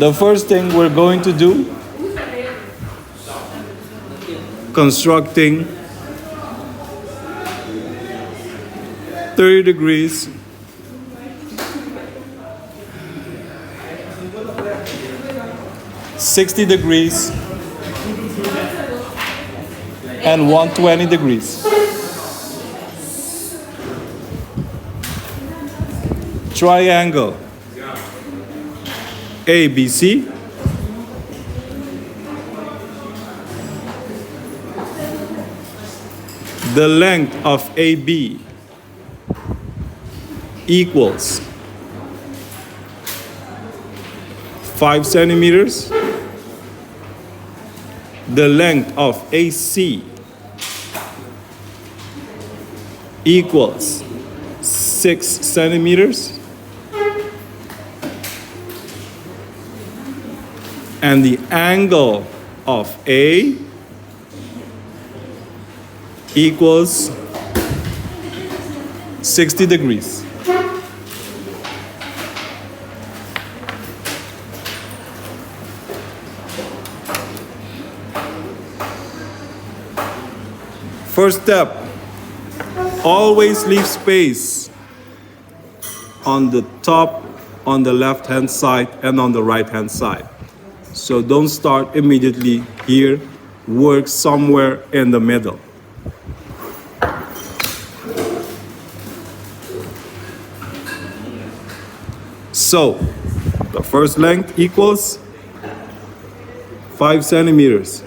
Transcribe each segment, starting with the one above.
The first thing we're going to do, constructing 30 degrees ,60 degrees, and 120 degrees. Triangle ABC. The length of AB equals 5 centimeters. The length of AC equals 6 centimeters. And the angle of A equals 60 degrees. First step, always leave space on the top, on the left-hand side, and on the right-hand side. So don't start immediately here, work somewhere in the middle. So the first length equals 5 centimeters.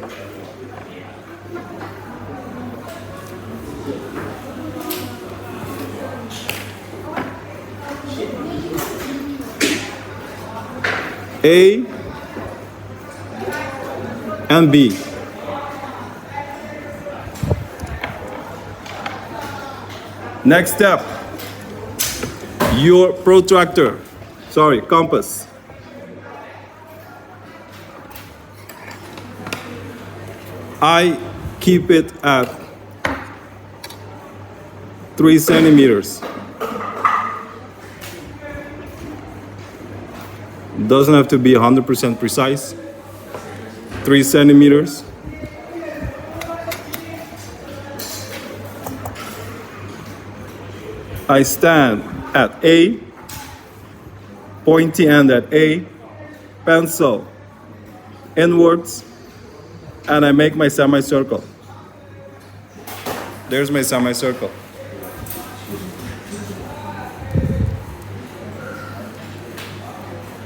A and B. Next step, your protractor, compass. I keep it at 3 centimeters. Doesn't have to be 100% precise. 3 centimeters. I stand at A, pointy end at A, pencil inwards, and I make my semicircle. There's my semicircle.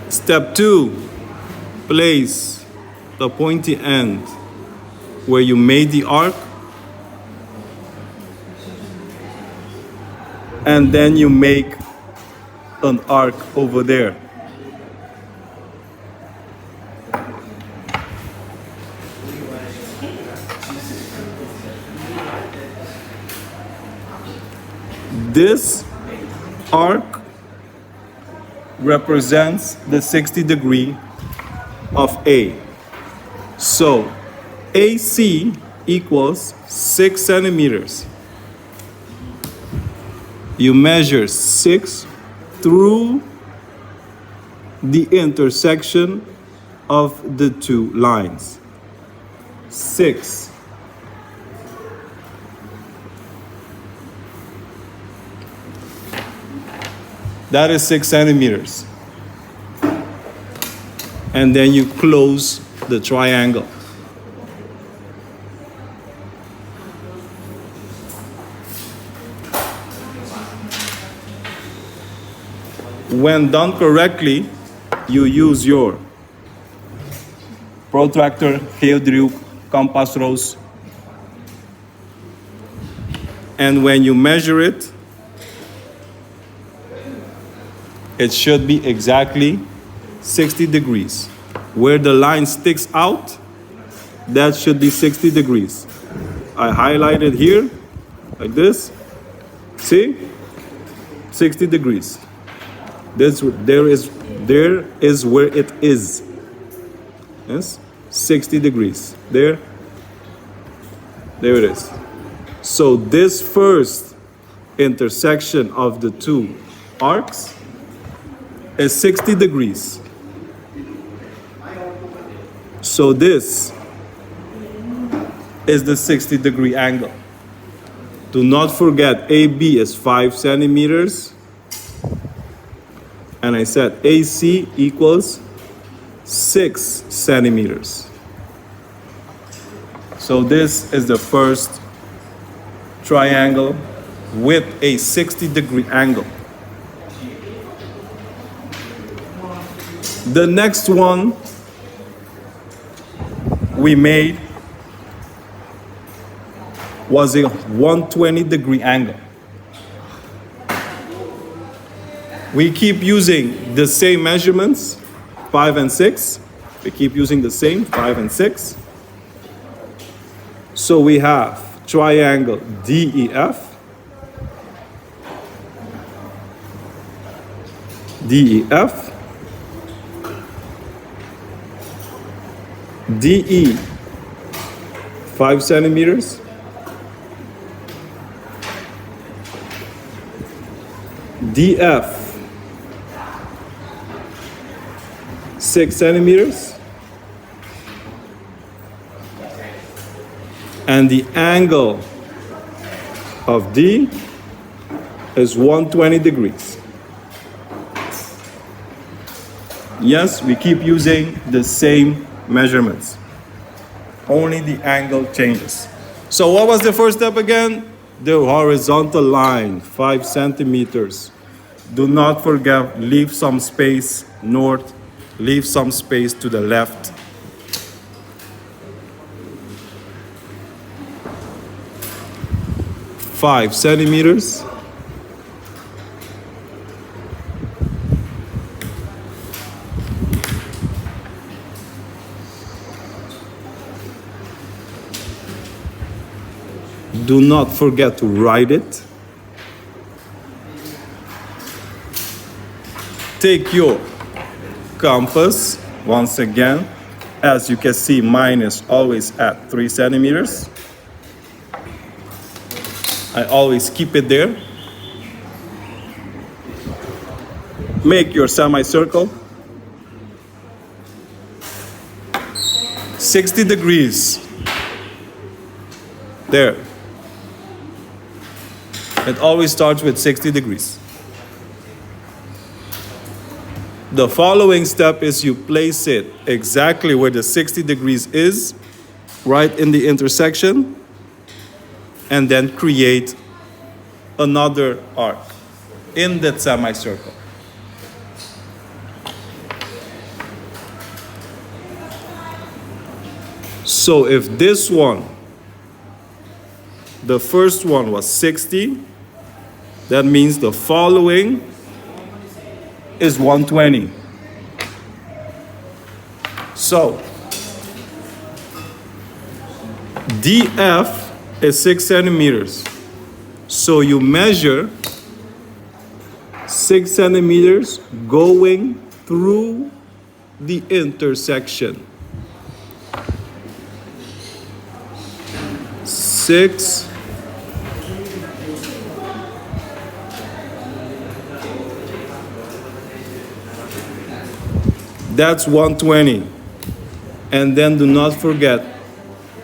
Step 2, place the pointy end where you made the arc, and then you make an arc over there. This arc represents the 60 degree of A. So AC equals 6 centimeters. You measure 6 through the intersection of the two lines. 6. That is 6 centimeters. And then you close the triangle. When done correctly, you use your protractor, geodriehoek, kompas roos. And when you measure it, it should be exactly 60 degrees. Where the line sticks out, that should be 60 degrees. I highlight it here, like this. See? 60 degrees. There is where it is. Yes? 60 degrees. There it is. So this first intersection of the two arcs is 60 degrees. So this is the 60-degree angle. Do not forget AB is 5 centimeters. And I said AC equals 6 centimeters. So this is the first triangle with a 60-degree angle. The next one we made was a 120-degree angle. We keep using the same measurements, 5 and 6. We keep using the same, 5 and 6. So we have triangle DEF, DEF, DE 5 centimeters, DF 6 centimeters, and the angle of D is 120 degrees. Yes, we keep using the same measurements. Only the angle changes. So what was the first step again? The horizontal line, 5 centimeters. Do not forget, leave some space north, leave some space to the left. Five centimeters. Do not forget to write it. Take your compass once again. As you can see, mine is always at 3 centimeters. I always keep it there. Make your semicircle. 60 degrees. There. It always starts with 60 degrees. The following step is you place it exactly where the 60 degrees is, right in the intersection, and then create another arc in that semicircle. So if this one, the first one was 60, that means the following is 120. So DF is 6 centimeters. So you measure 6 centimeters going through the intersection. 6 That's 120. And then do not forget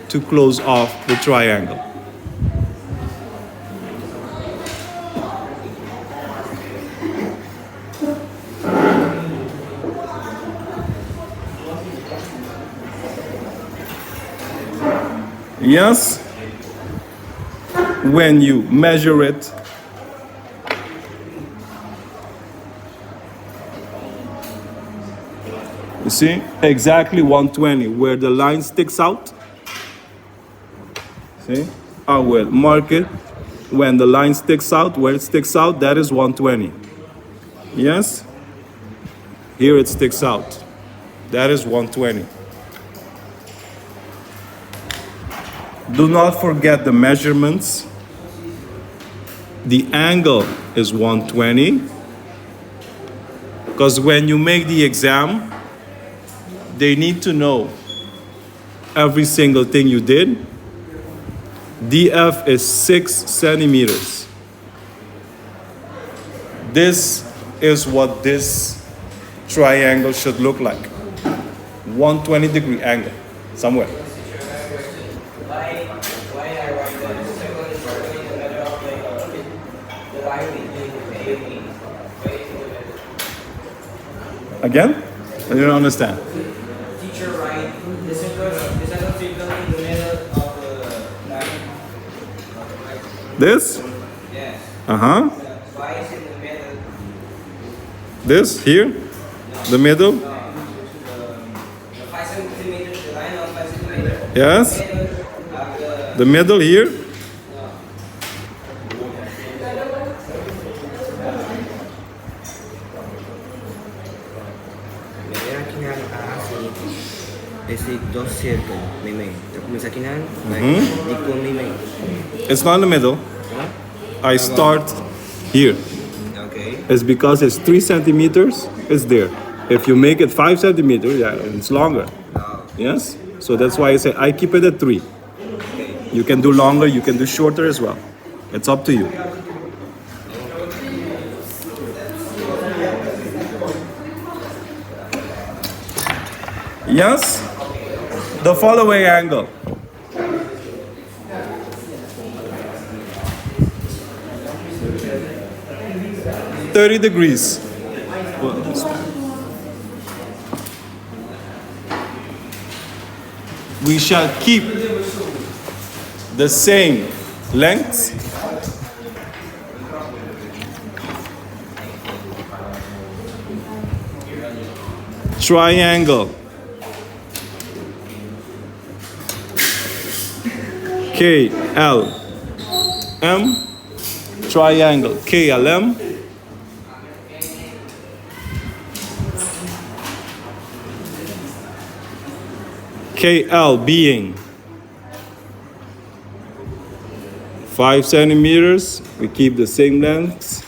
to close off the triangle. Yes? When you measure it, you see, exactly 120, where the line sticks out. See, I will mark it when the line sticks out, where it sticks out, that is 120. Yes? Here it sticks out. That is 120. Do not forget the measurements. The angle is 120. Because when you make the exam, they need to know every single thing you did. DF is 6 centimeters. This is what this triangle should look like. 120-degree angle somewhere. Again? I don't understand. Teacher, right? The circle in the middle of the line. This? Yes. Uh-huh. Why is it in the middle? This here? The middle? The 5 centimeters, the line of 5 centimeters. Yes. Middle of The middle here? Merah kinan esse dos circle, may. Tapos sa kinan, di ko may. It's not in the middle. I start here. Okay. It's because it's 3 centimeters, it's there. If you make it 5 centimeters, yeah, it's longer. Yes? So that's why I say I keep it at 3. You can do longer, you can do shorter as well. It's up to you. Yes? The following angle. $30. We shall keep the same length. Triangle. KLM. Triangle. KLM. KL being 5 centimeters, we keep the same length.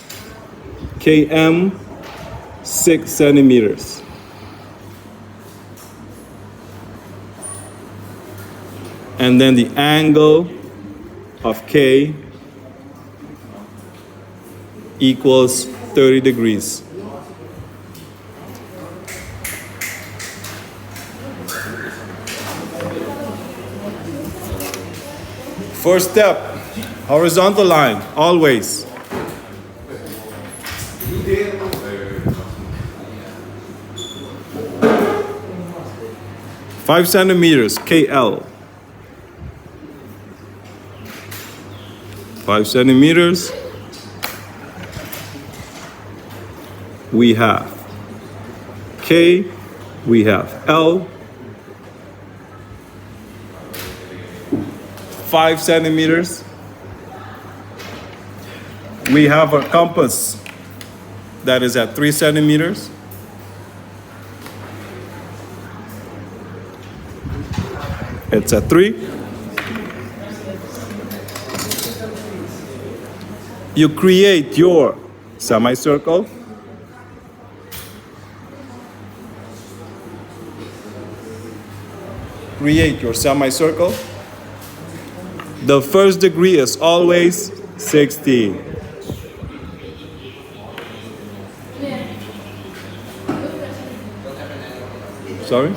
KM 6 centimeters. And then the angle of K equals 30 degrees. First step, horizontal line, always. Five centimeters, KL. 5 centimeters. We have K, we have L. 5 centimeters. We have a compass that is at 3 centimeters. It's at 3. You create your semicircle. Create your semicircle. The first degree is always 60. Sorry?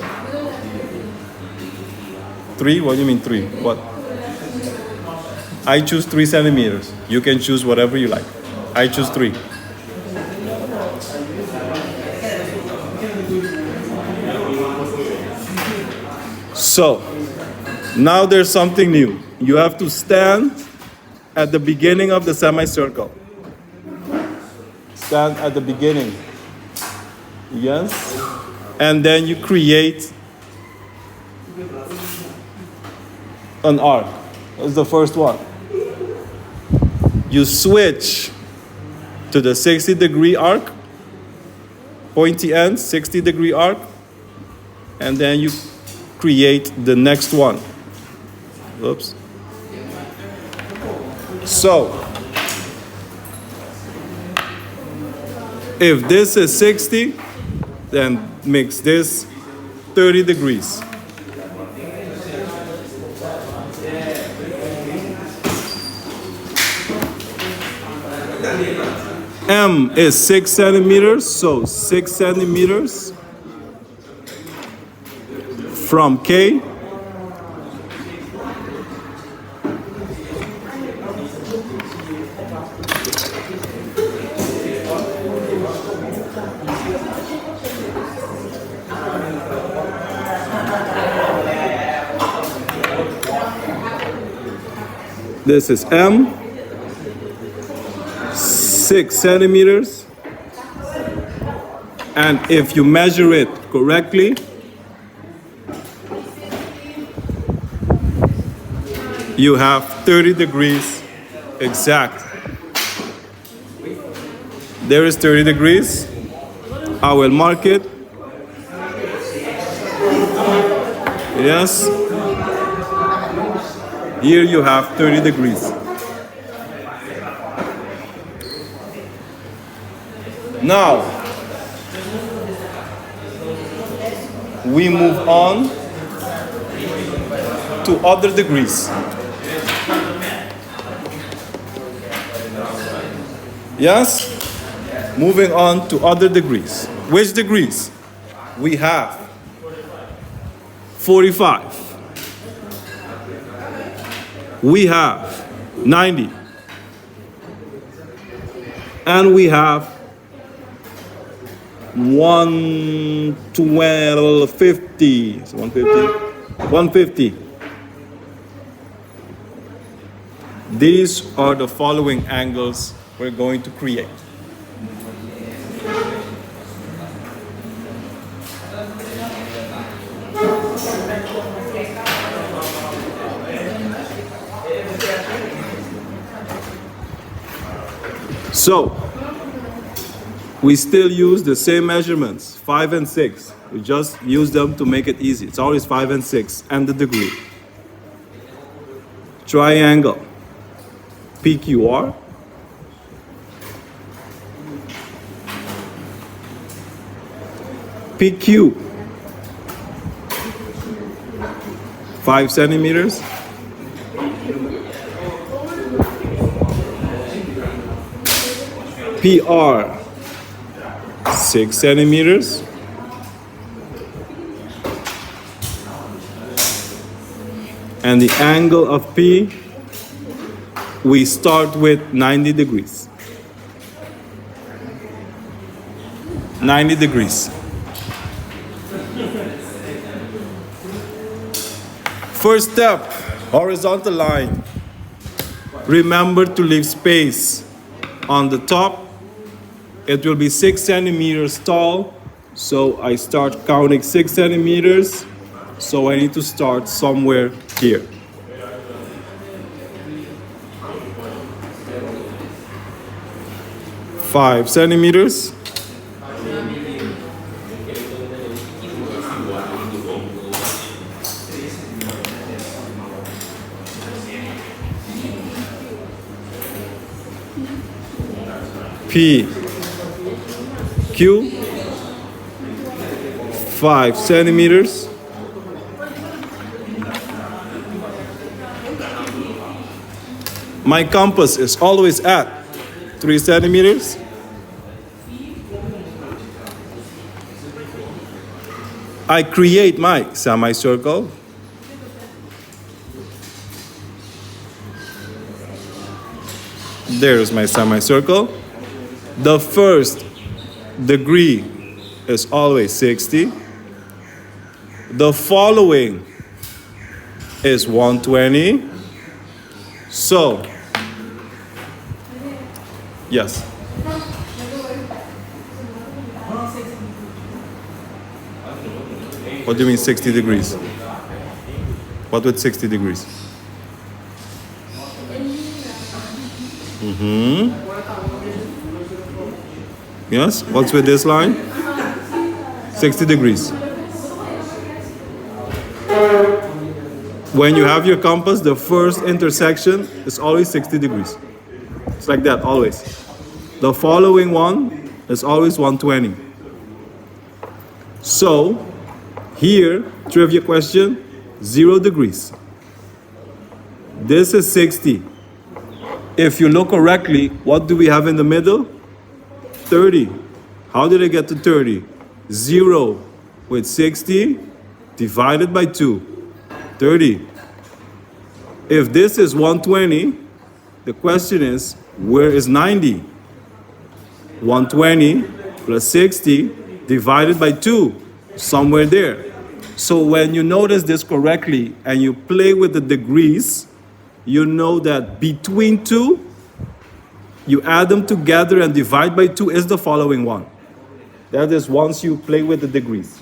3? What do you mean 3? What? I choose 3 centimeters. You can choose whatever you like. I choose 3. So, now there's something new. You have to stand at the beginning of the semicircle. Stand at the beginning. Yes? And then you create an arc. That's the first one. You switch to the 60-degree arc, pointy end, 60-degree arc, and then you create the next one. Oops. So, if this is 60, then makes this 30 degrees. M is 6 centimeters, so 6 centimeters from K this is M, 6 centimeters, and if you measure it correctly, you have 30 degrees exact. There is 30 degrees. I will mark it. Yes. Here you have 30 degrees. Now, we move on to other degrees. Yes? Moving on to other degrees. Which degrees? We have 45. We have 90. And we have 150. So 150. 150. These are the following angles we're going to create. So, we still use the same measurements, 5 and 6. We just use them to make it easy. It's always 5 and 6 and the degree. Triangle PQR. PQ 5 centimeters. PR 6 centimeters. And the angle of P, we start with 90 degrees. 90 degrees. First step, horizontal line. Remember to leave space on the top. It will be 6 centimeters tall. So I start counting 6 centimeters. So I need to start somewhere here. Five centimeters. P Q 5 centimeters. My compass is always at 3 centimeters. I create my semicircle. There's my semicircle. The first degree is always 60. The following is 120. So, yes. What do you mean 60 degrees? What with 60 degrees? Yes, what's with this line? 60 degrees. When you have your compass, the first intersection is always 60 degrees. It's like that, always. The following one is always 120. So, here, trivia question, 0 degrees. This is 60. If you look correctly, what do we have in the middle? 30. How did I get to 30? 0 with 60 divided by 2, 30. If this is 120, the question is, where is 90? 120 plus 60 divided by 2, somewhere there. So when you notice this correctly and you play with the degrees, you know that between 2, you add them together and divide by 2 is the following one. That is once you play with the degrees.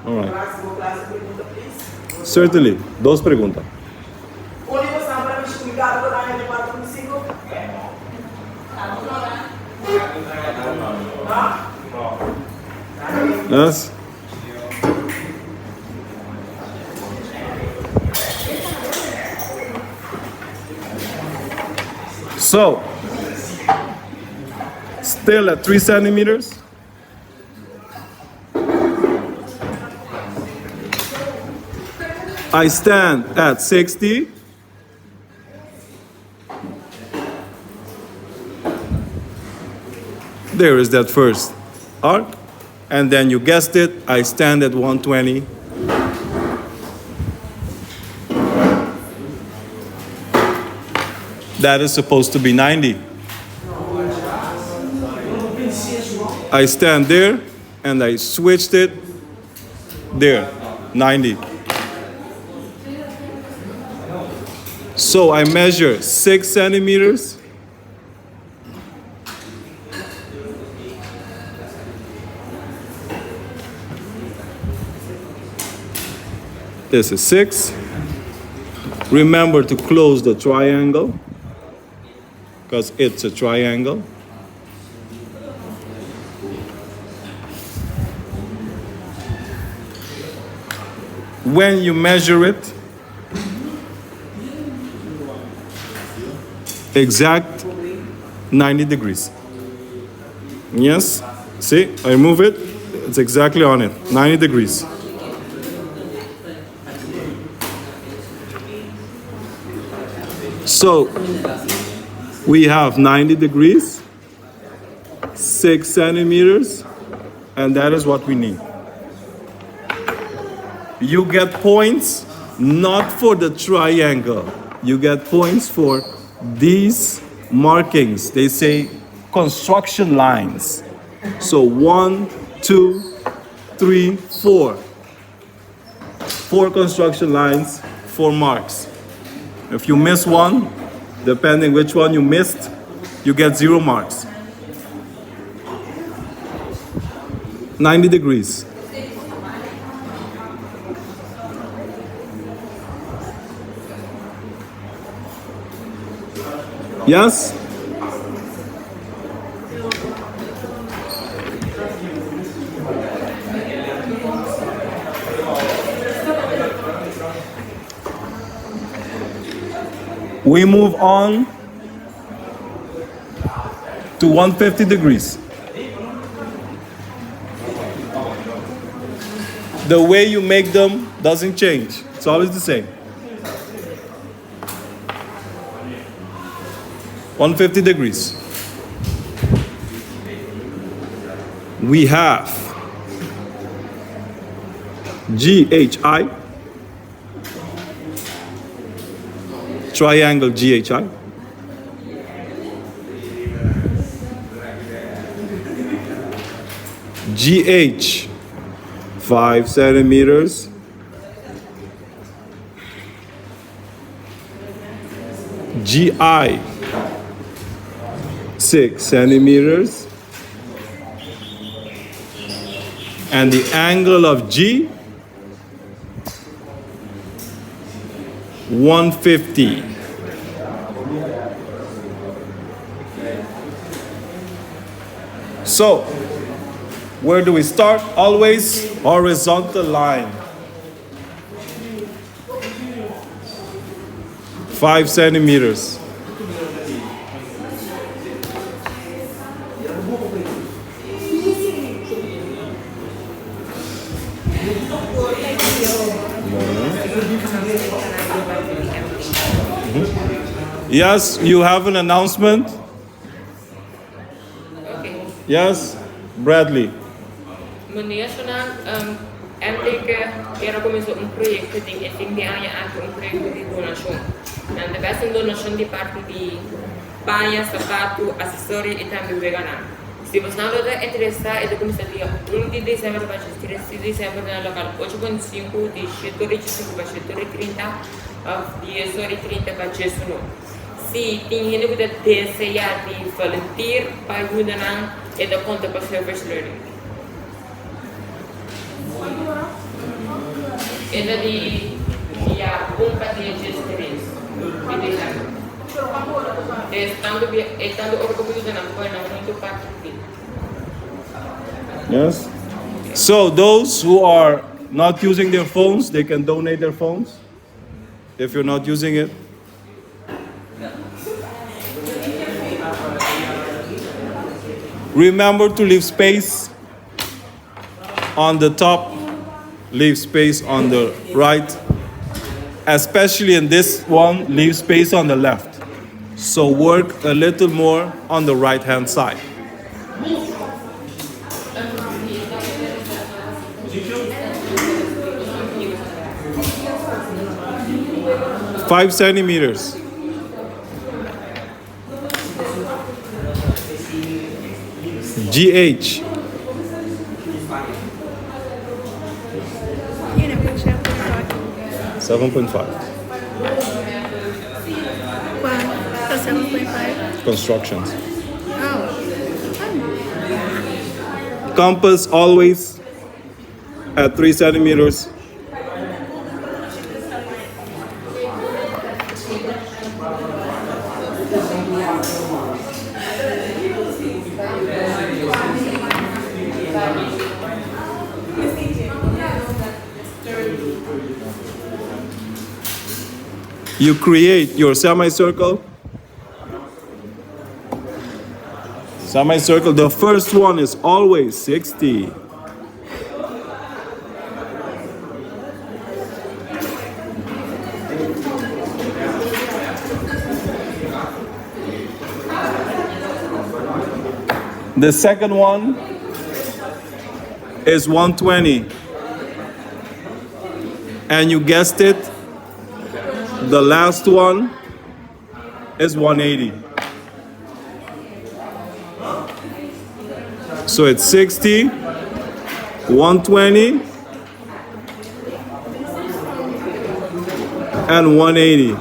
All right. Certainly. Dos preguntas. Yes. So, still at 3 centimeters. I stand at 60. There is that first arc. And then you guessed it, I stand at 120. That is supposed to be 90. I stand there and I switched it there, 90. So I measure 6 centimeters. This is 6. Remember to close the triangle because it's a triangle. When you measure it, exact 90 degrees. Yes, see, I move it, it's exactly on it, 90 degrees. So, we have 90 degrees, 6 centimeters, and that is what we need. You get points not for the triangle. You get points for these markings. They say construction lines. So 1, 2, 3, 4. 4 construction lines, 4 marks. If you miss one, depending which one you missed, you get 0 marks. 90 degrees. Yes? We move on to 150 degrees. The way you make them doesn't change. It's always the same. 150 degrees. We have GHI, triangle GHI. GH, 5 centimeters. GI, 6 centimeters. And the angle of G, 150. So, where do we start? Always horizontal line. 5 centimeters. Yes, you have an announcement? Yes, Bradley. Meneer Sonan, era começou projeto de fim de ano anche projeto de donação. Na verdade, donação de parte de banha, sapato, acessório e também vegana. Se você não está interessado, é começar dia 1 de dezembro para 3 de dezembro no local 8.5 de 7h25 para 7h30, de 10h30 para 10h. Se tem gente que deseja de volunteer para ajudar, é da conta para service learning. Era de dia 1 para dia 3 de dezembro. Estando orgulhoso na coisa, muito parte. Yes. So those who are not using their phones, they can donate their phones. If you're not using it. Remember to leave space on the top, leave space on the right, especially in this one, leave space on the left. So work a little more on the right hand side. Five centimeters. GH. You know, which chapter we're talking 7.5. Wow, so 7.5. Constructions. Oh. Compass always at 3 centimeters. You create your semicircle. Semicircle, the first one is always 60. The second one is 120. And you guessed it, the last one is 180. So it's 60, 120, and 180.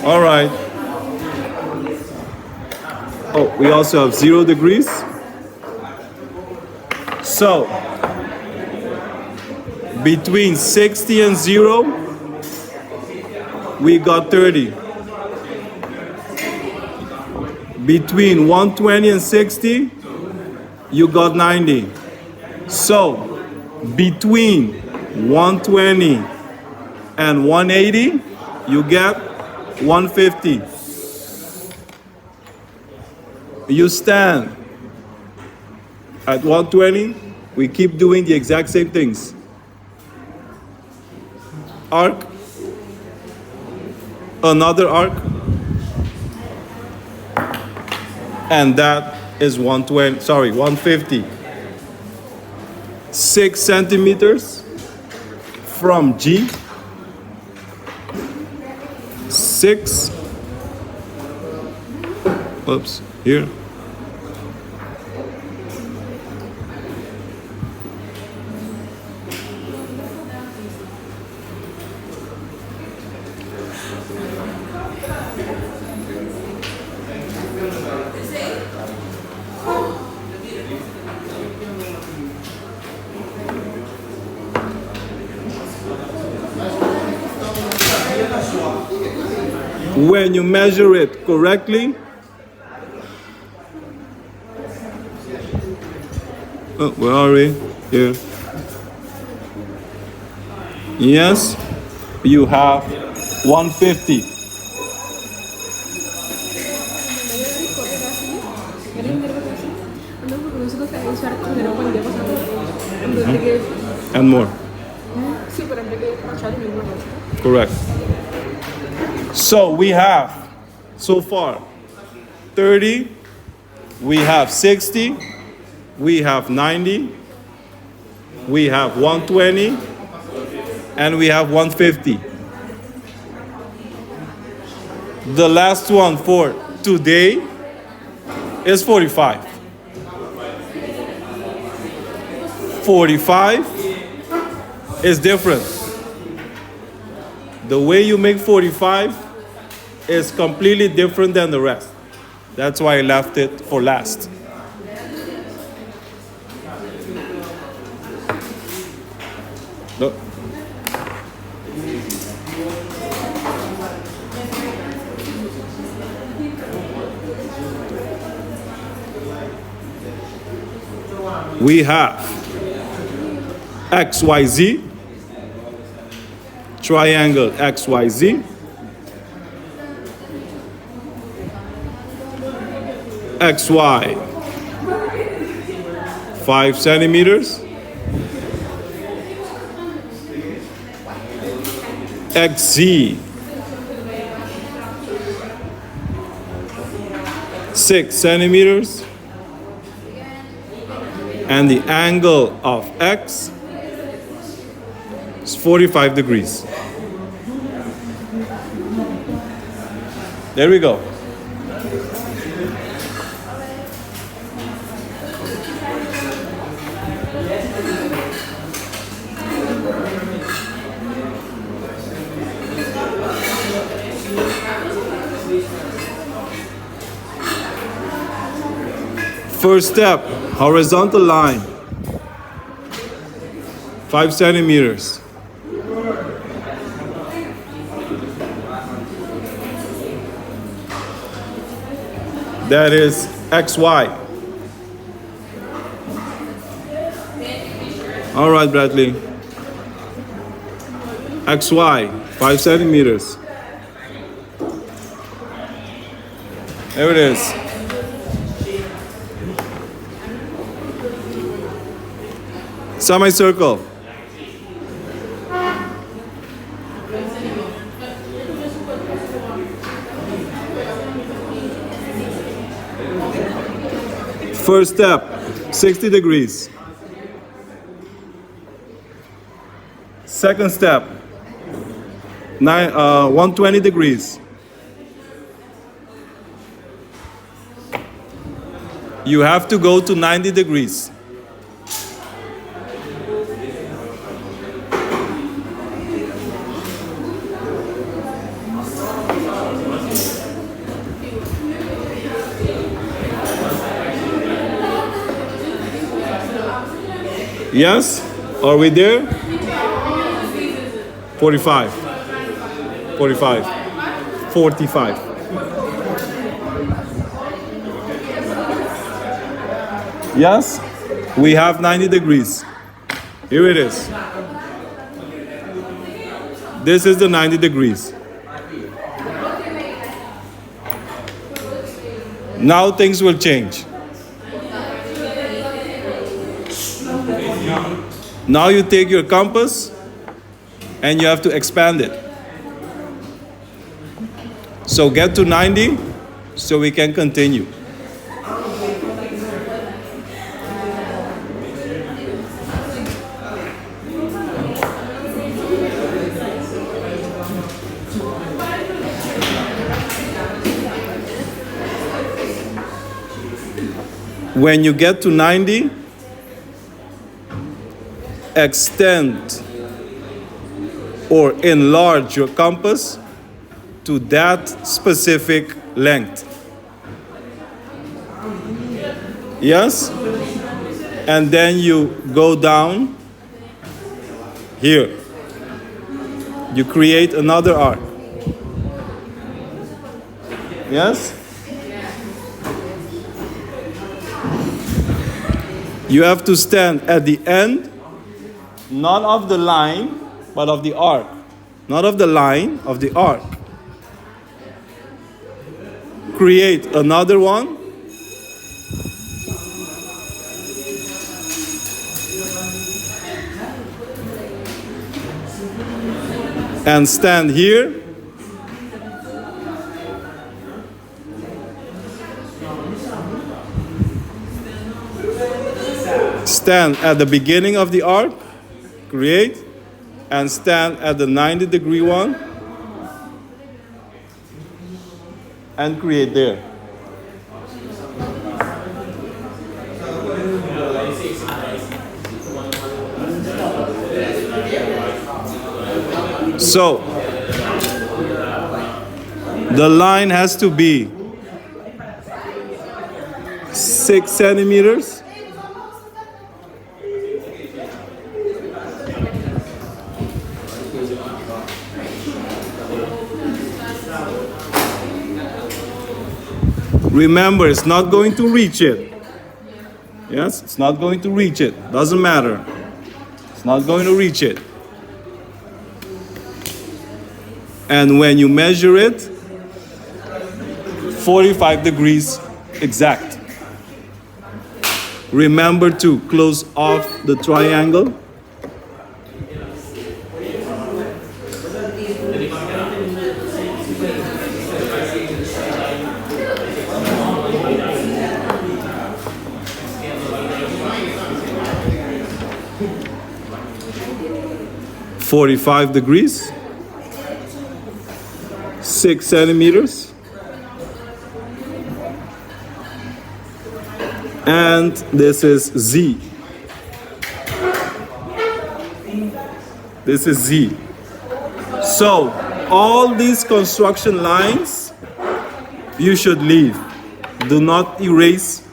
All right. Oh, we also have 0 degrees. So, between 60 and 0, we got 30. Between 120 and 60, you got 90. So, between 120 and 180, you get 150. You stand at 120, we keep doing the exact same things. Arc, another arc, and that is 150. 6 centimeters from G, 6, oops, here. When you measure it correctly, oh, where are we? Here. Yes, you have 150. And more. Correct. So we have so far 30, We have 60, we have 90, we have 120, and we have 150. The last one for today is 45. 45 is different. The way you make 45 is completely different than the rest. That's why I left it for last. Look. We have XYZ, triangle XYZ, XY 5 centimeters, XZ 6 centimeters, and the angle of X is 45 degrees. There we go. First step, horizontal line, 5 centimeters. That is XY. All right, Bradley. XY, 5 centimeters. There it is. Semicircle. First step, 60 degrees. Second step, 120 degrees. You have to go to 90 degrees. Yes? Are we there? 45. 45. 45. Yes? We have 90 degrees. Here it is. This is the 90 degrees. Now things will change. Now you take your compass and you have to expand it. So get to 90 so we can continue. When you get to 90, extend or enlarge your compass to that specific length. Yes? And then you go down here. You create another arc. Yes? You have to stand at the end, not of the line, but of the arc. Not of the line, of the arc. Create another one. And stand here. stand at the beginning of the arc, create, and stand at the 90-degree one, and create there. So, the line has to be 6 centimeters. Remember, it's not going to reach it. Yes, it's not going to reach it. Doesn't matter. It's not going to reach it. And when you measure it, 45 degrees exact. Remember to close off the triangle. "45 degrees, 6 centimeters, and this is Z. This is Z. So, all these construction lines, you should leave. Do not erase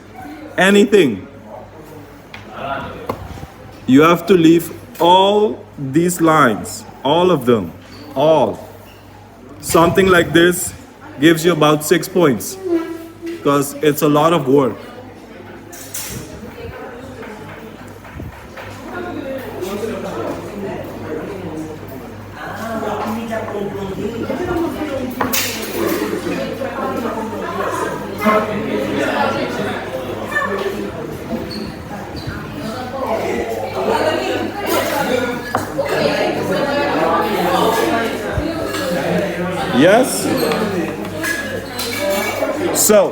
anything. You have to leave all these lines, all of them, all. Something like this gives you about 6 points because it's a lot of work. Yes? So,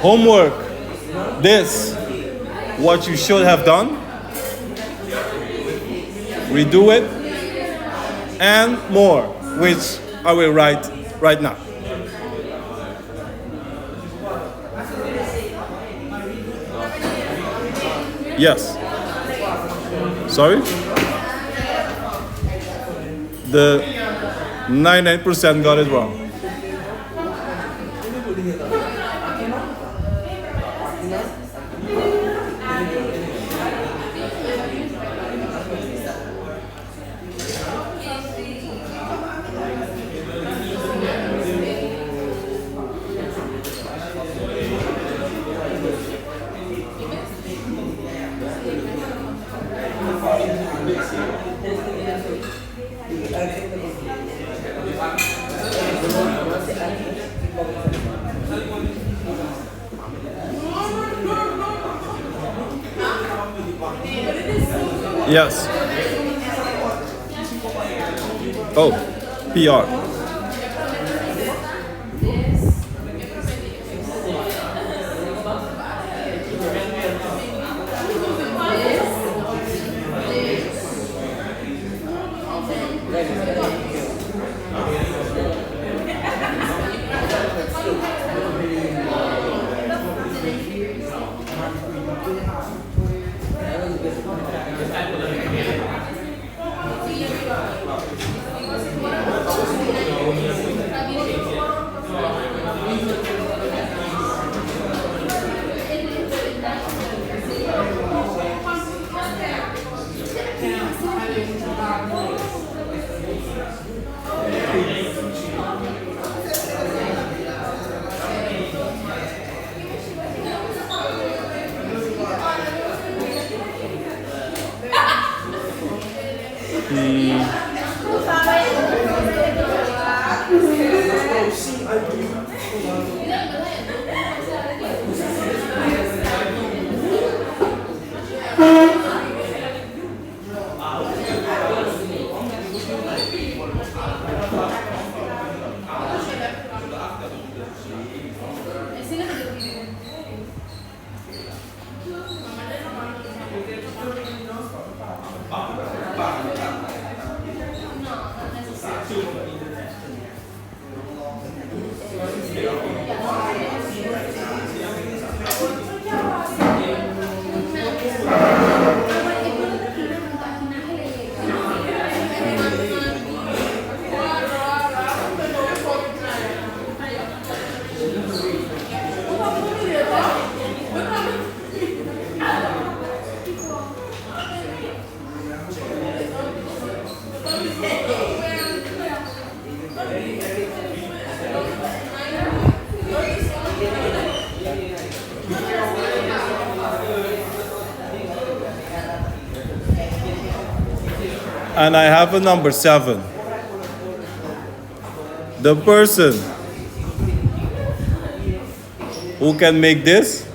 homework. This, what you should have done. Redo it. And more, which I will write right now. Yes. Sorry? The 99% got it wrong. Yes. Oh, PR. And I have a number 7. The person who can make this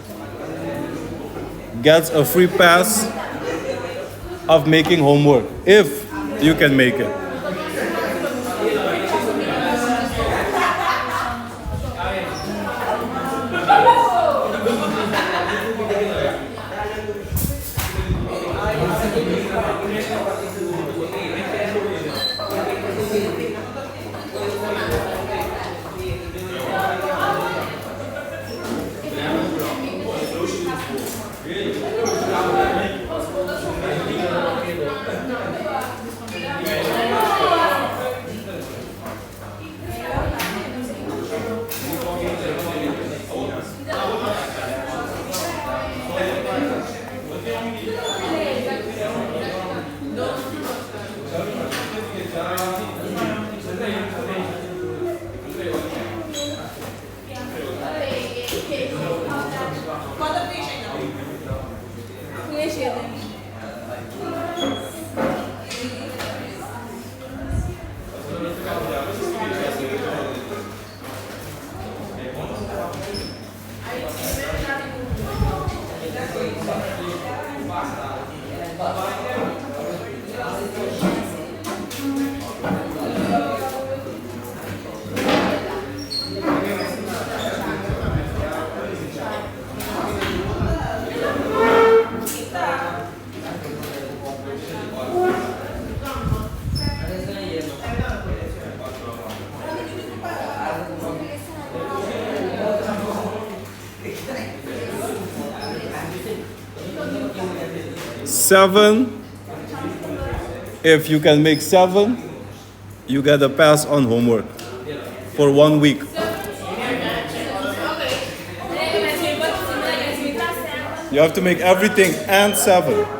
gets a free pass of making homework, if you can make it. Seven. If you can make 7, you get a pass on homework for 1 week. You have to make everything and 7.